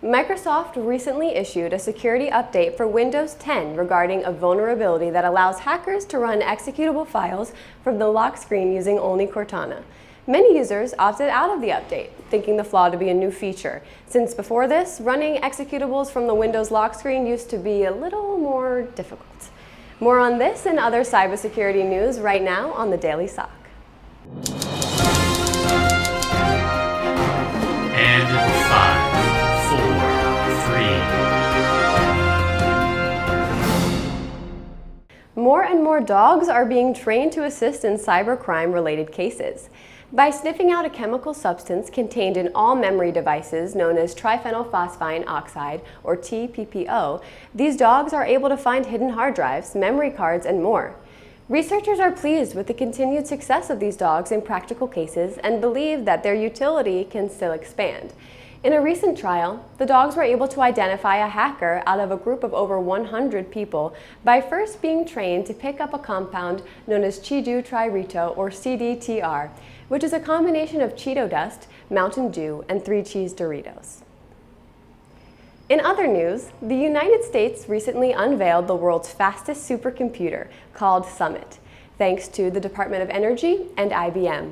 Microsoft recently issued a security update for Windows 10 regarding a vulnerability that allows hackers to run executable files from the lock screen using only Cortana. Many users opted out of the update, thinking the flaw to be a new feature, since before this, running executables from the Windows lock screen used to be a little more difficult. More on this and other cybersecurity news right now on the Daily SOC. And 5, 4, 3. More and more dogs are being trained to assist in cybercrime-related cases. By sniffing out a chemical substance contained in all memory devices known as triphenylphosphine oxide, or TPPO, these dogs are able to find hidden hard drives, memory cards, and more. Researchers are pleased with the continued success of these dogs in practical cases and believe that their utility can still expand. In a recent trial, the dogs were able to identify a hacker out of a group of over 100 people by first being trained to pick up a compound known as Cheeto Tririto, or CDTR, which is a combination of Cheeto dust, Mountain Dew, and 3 cheese Doritos. In other news, the United States recently unveiled the world's fastest supercomputer, called Summit, thanks to the Department of Energy and IBM.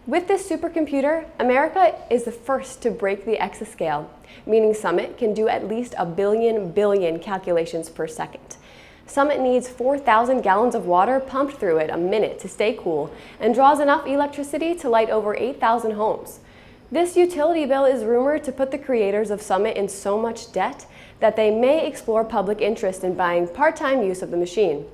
With this supercomputer, America is the first to break the exascale, meaning Summit can do at least a billion calculations per second. Summit needs 4,000 gallons of water pumped through it a minute to stay cool and draws enough electricity to light over 8,000 homes. This utility bill is rumored to put the creators of Summit in so much debt that they may explore public interest in buying part-time use of the machine.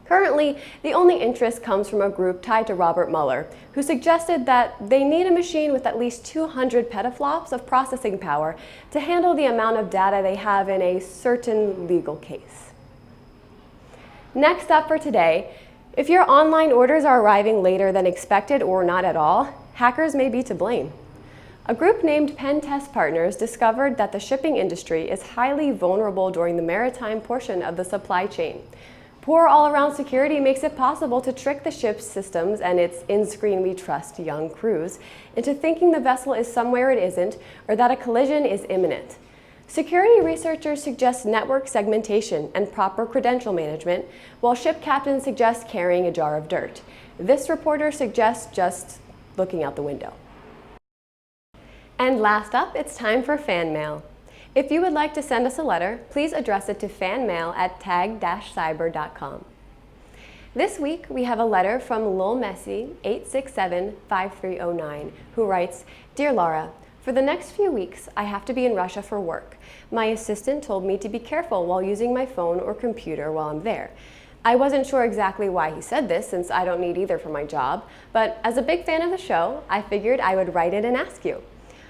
Currently, the only interest comes from a group tied to Robert Mueller, who suggested that they need a machine with at least 200 petaflops of processing power to handle the amount of data they have in a certain legal case. Next up for today, if your online orders are arriving later than expected or not at all, hackers may be to blame. A group named Pen Test Partners discovered that the shipping industry is highly vulnerable during the maritime portion of the supply chain. Poor all-around security makes it possible to trick the ship's systems and its in-screen we trust young crews into thinking the vessel is somewhere it isn't or that a collision is imminent. Security researchers suggest network segmentation and proper credential management, while ship captains suggest carrying a jar of dirt. This reporter suggests just looking out the window. And last up, it's time for fan mail. If you would like to send us a letter, please address it to fanmail@tag-cyber.com. This week, we have a letter from Lil Messi 8675309, who writes, "Dear Laura, for the next few weeks, I have to be in Russia for work. My assistant told me to be careful while using my phone or computer while I'm there. I wasn't sure exactly why he said this, since I don't need either for my job, but as a big fan of the show, I figured I would write it and ask you.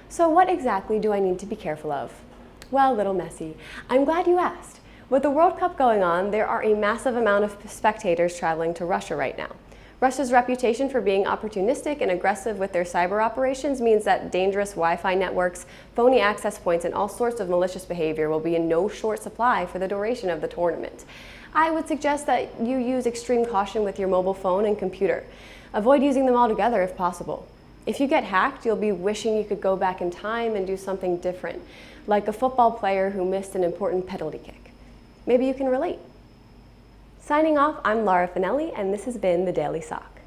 So what exactly do I need to be careful of?" Well, little Messi, I'm glad you asked. With the World Cup going on, there are a massive amount of spectators traveling to Russia right now. Russia's reputation for being opportunistic and aggressive with their cyber operations means that dangerous Wi-Fi networks, phony access points, and all sorts of malicious behavior will be in no short supply for the duration of the tournament. I would suggest that you use extreme caution with your mobile phone and computer. Avoid using them altogether if possible. If you get hacked, you'll be wishing you could go back in time and do something different, like a football player who missed an important penalty kick. Maybe you can relate. Signing off, I'm Laura Finelli, and this has been the Daily SOC.